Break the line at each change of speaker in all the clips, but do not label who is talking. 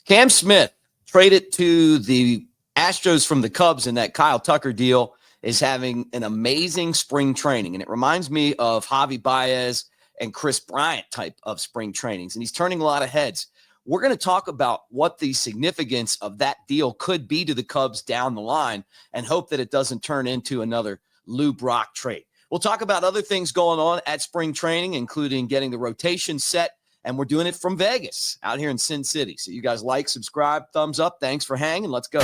Cam Smith traded to the Astros from the Cubs in that Kyle Tucker deal is having an amazing spring training. And it reminds me of Javi Baez and Chris Bryant type of spring trainings. And he's turning a lot of heads. We're going to talk about what the significance of that deal could be to the Cubs down the line and hope that it doesn't turn into another Lou Brock trade. We'll talk about other things going on at spring training, including getting the rotation set. And we're doing it from Vegas out here in Sin City. So you guys like, subscribe, thumbs up. Thanks for hanging. Let's go.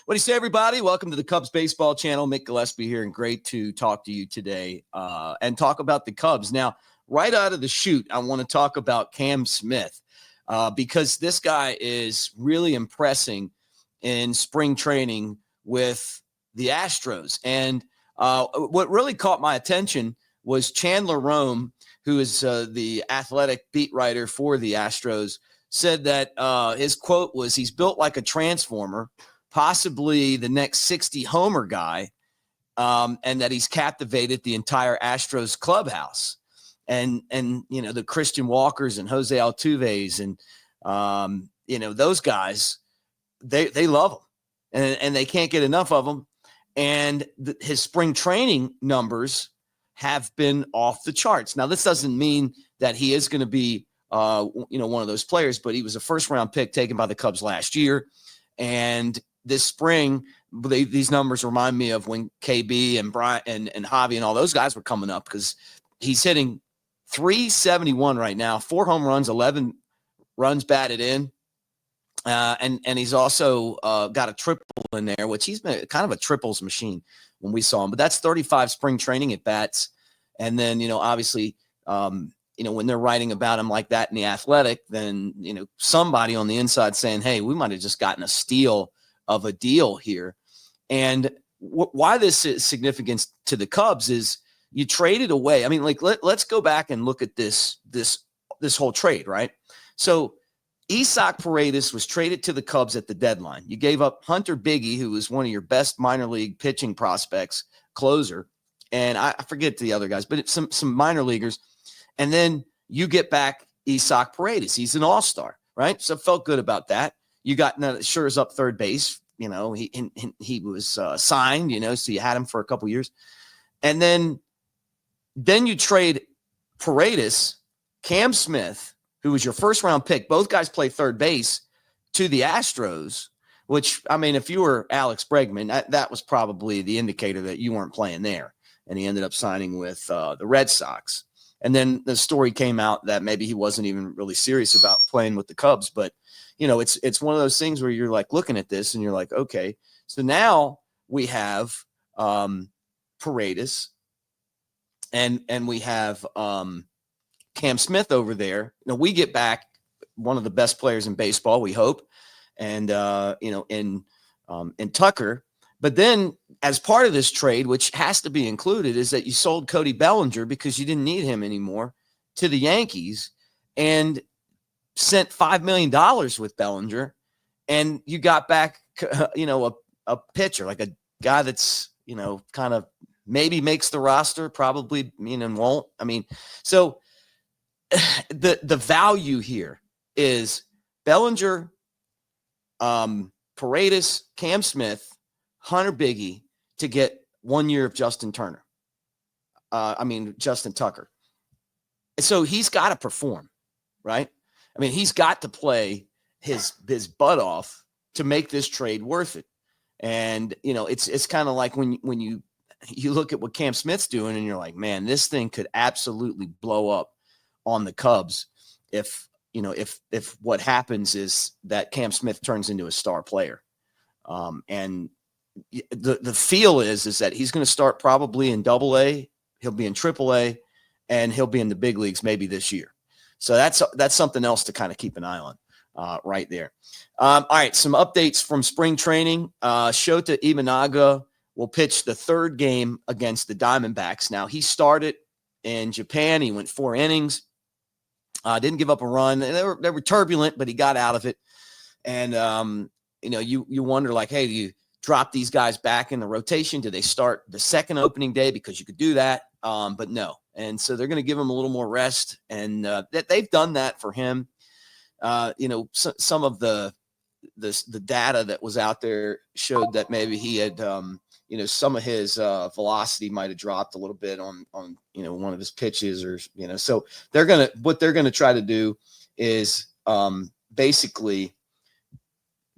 What do you say, everybody? Welcome to the Cubs Baseball Channel. Mick Gillespie here, and great to talk to you today and talk about the Cubs. Now, right out of the chute, I want to talk about Cam Smith because this guy is really impressing in spring training with the Astros. And what really caught my attention was Chandler Rome, who is the athletic beat writer for the Astros, said that his quote was, he's built like a transformer, possibly the next 60 homer guy, and that he's captivated the entire Astros clubhouse. And you know, the Christian Walkers and Jose Altuves and, you know, those guys, they love him and they can't get enough of him. And his spring training numbers have been off the charts. Now, this doesn't mean that he is going to be, you know, one of those players, but he was a first round pick taken by the Cubs last year. And this spring, these numbers remind me of when KB and Bryant and Javi and all those guys were coming up, because he's hitting .371 right now, 4 home runs, 11 runs batted in. And he's also got a triple in there, which he's been kind of a triples machine when we saw him. But that's 35 spring training at bats. And then, you know, obviously, you know, when they're writing about him like that in The Athletic, then, you know, somebody on the inside saying, hey, we might have just gotten a steal of a deal here. And why this is significant to the Cubs is you traded away. I mean, like, let's go back and look at this whole trade, right? So Isaac Paredes was traded to the Cubs at the deadline. You gave up Hunter Biggie, who was one of your best minor league pitching prospects, closer. And I forget the other guys, but it's some minor leaguers. And then you get back Isaac Paredes. He's an all-star, right? So felt good about that. You got Scherz up third base. You know, he was signed, you know, so you had him for a couple years. And then you trade Paredes, Cam Smith, who was your first round pick. Both guys play third base, to the Astros, which, I mean, if you were Alex Bregman, that was probably the indicator that you weren't playing there. And he ended up signing with the Red Sox. And then the story came out that maybe he wasn't even really serious about playing with the Cubs. But, you know, it's one of those things where you're like looking at this and you're like, okay, so now we have Paredes and we have Cam Smith over there. Now we get back one of the best players in baseball, we hope, and you know, in Tucker. But then, as part of this trade, which has to be included, is that you sold Cody Bellinger because you didn't need him anymore to the Yankees, and sent $5 million with Bellinger, and you got back, you know, a pitcher, like a guy that's, you know, kind of maybe makes the roster, probably, you know, won't. I mean, so the value here is Bellinger, Paredes, Cam Smith, Hunter Biggie to get 1 year of Justin Tucker. So he's got to perform, right? I mean, he's got to play his butt off to make this trade worth it. And, you know, it's kind of like when you look at what Cam Smith's doing and you're like, man, this thing could absolutely blow up on the Cubs if what happens is that Cam Smith turns into a star player. And the feel is that he's going to start probably in AA, he'll be in AAA, and he'll be in the big leagues maybe this year. So that's something else to kind of keep an eye on right there. All right, some updates from spring training. Shōta Imanaga will pitch the third game against the Diamondbacks. Now, he started in Japan. He went 4 innings. Didn't give up a run. And they were turbulent, but he got out of it. And, you wonder, like, hey, do you drop these guys back in the rotation? Do they start the second opening day? Because you could do that, but no. And so they're going to give him a little more rest. And they've done that for him. Some of the data that was out there showed that maybe he had, some of his velocity might have dropped a little bit on one of his pitches, or so what they're gonna try to do is basically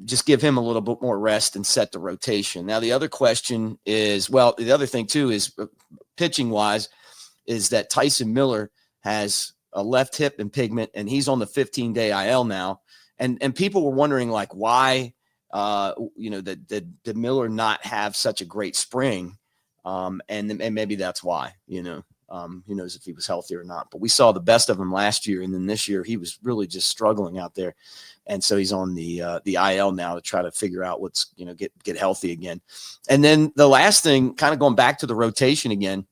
just give him a little bit more rest and set the rotation. Now the other question is, the other thing too is pitching wise, is that Tyson Miller has a left hip impingement and he's on the 15-day IL now. And people were wondering, like, why, did Miller not have such a great spring? And maybe that's why, who knows if he was healthy or not. But we saw the best of him last year. And then this year he was really just struggling out there. And so he's on the IL now to try to figure out what's, get healthy again. And then the last thing, kind of going back to the rotation again,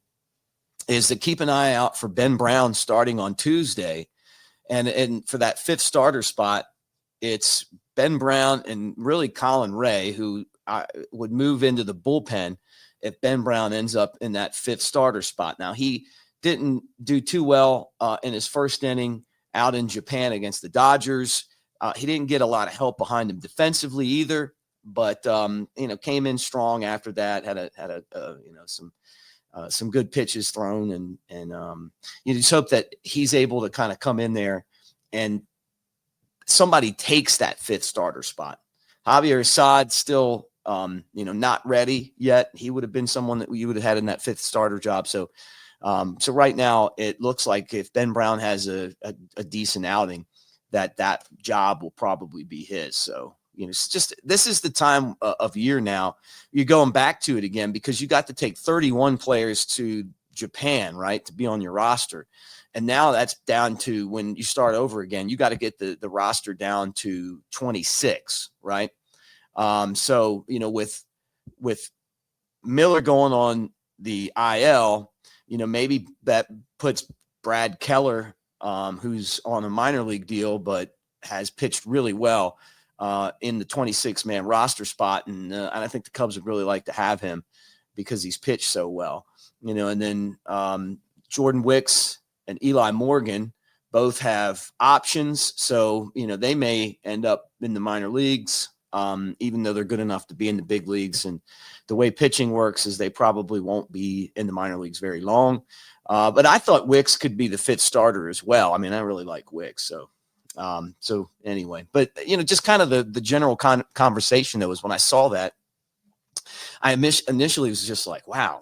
is to keep an eye out for Ben Brown starting on Tuesday. And for that fifth starter spot, it's Ben Brown and really Colin Ray, who would move into the bullpen if Ben Brown ends up in that fifth starter spot. Now, he didn't do too well in his first inning out in Japan against the Dodgers. He didn't get a lot of help behind him defensively either, but came in strong after that. Had some good pitches thrown, and you just hope that he's able to kind of come in there and somebody takes that fifth starter spot. Javier Assad still, not ready yet. He would have been someone that you would have had in that fifth starter job. So right now it looks like if Ben Brown has a decent outing, that job will probably be his. So, it's just, this is the time of year now. You're going back to it again because you got to take 31 players to Japan, right, to be on your roster. And now that's down to, when you start over again, you got to get the roster down to 26, right? So, with Miller going on the IL, maybe that puts Brad Keller, who's on a minor league deal but has pitched really well, in the 26-man roster spot. And I think the Cubs would really like to have him because he's pitched so well, and then Jordan Wicks and Eli Morgan both have options. So, they may end up in the minor leagues, even though they're good enough to be in the big leagues. And the way pitching works is they probably won't be in the minor leagues very long. But I thought Wicks could be the fifth starter as well. I mean, I really like Wicks. So anyway, but, just kind of the general conversation though, was when I saw that, I initially was just like, wow,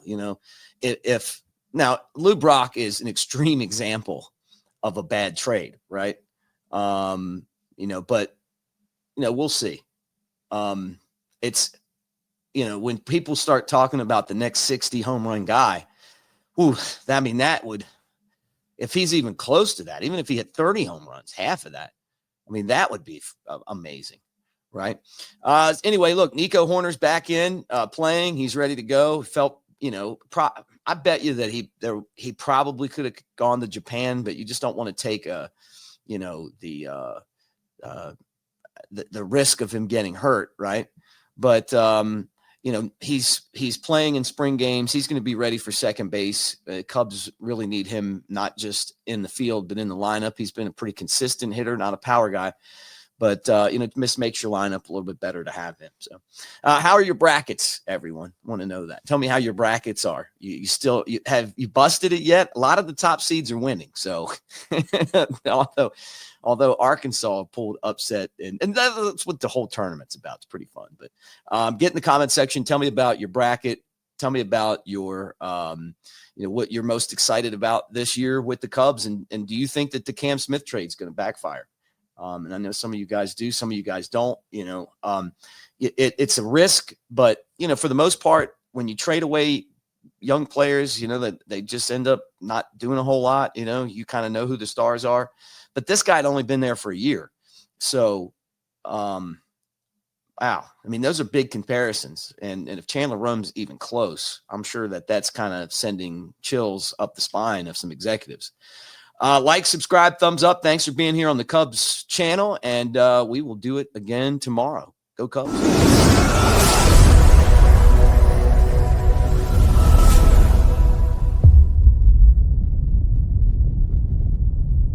if now Lou Brock is an extreme example of a bad trade, right? But we'll see. It's, when people start talking about the next 60 home run guy, that would, if he's even close to that, even if he had 30 home runs, half of that, that would be amazing. Right. Anyway, look, Nico Horner's back in playing. He's ready to go. Felt, I bet you that he probably could have gone to Japan, but you just don't want to take the risk of him getting hurt. Right. But, he's playing in spring games. He's going to be ready for second base. Cubs really need him, not just in the field, but in the lineup. He's been a pretty consistent hitter, not a power guy. But, this makes your lineup a little bit better to have him. So how are your brackets, everyone? Want to know that. Tell me how your brackets are. You busted it yet? A lot of the top seeds are winning. So although Arkansas pulled upset, and that's what the whole tournament's about. It's pretty fun. But get in the comment section. Tell me about your bracket. Tell me about your, what you're most excited about this year with the Cubs. And do you think that the Cam Smith trade is going to backfire? And I know some of you guys do, some of you guys don't, it's a risk, but, for the most part, when you trade away young players, that they just end up not doing a whole lot, you kind of know who the stars are, but this guy had only been there for a year. So, wow. Those are big comparisons. And if Chandler Rum's even close, I'm sure that's kind of sending chills up the spine of some executives. Like, subscribe, thumbs up. Thanks for being here on the Cubs channel, and we will do it again tomorrow. Go Cubs.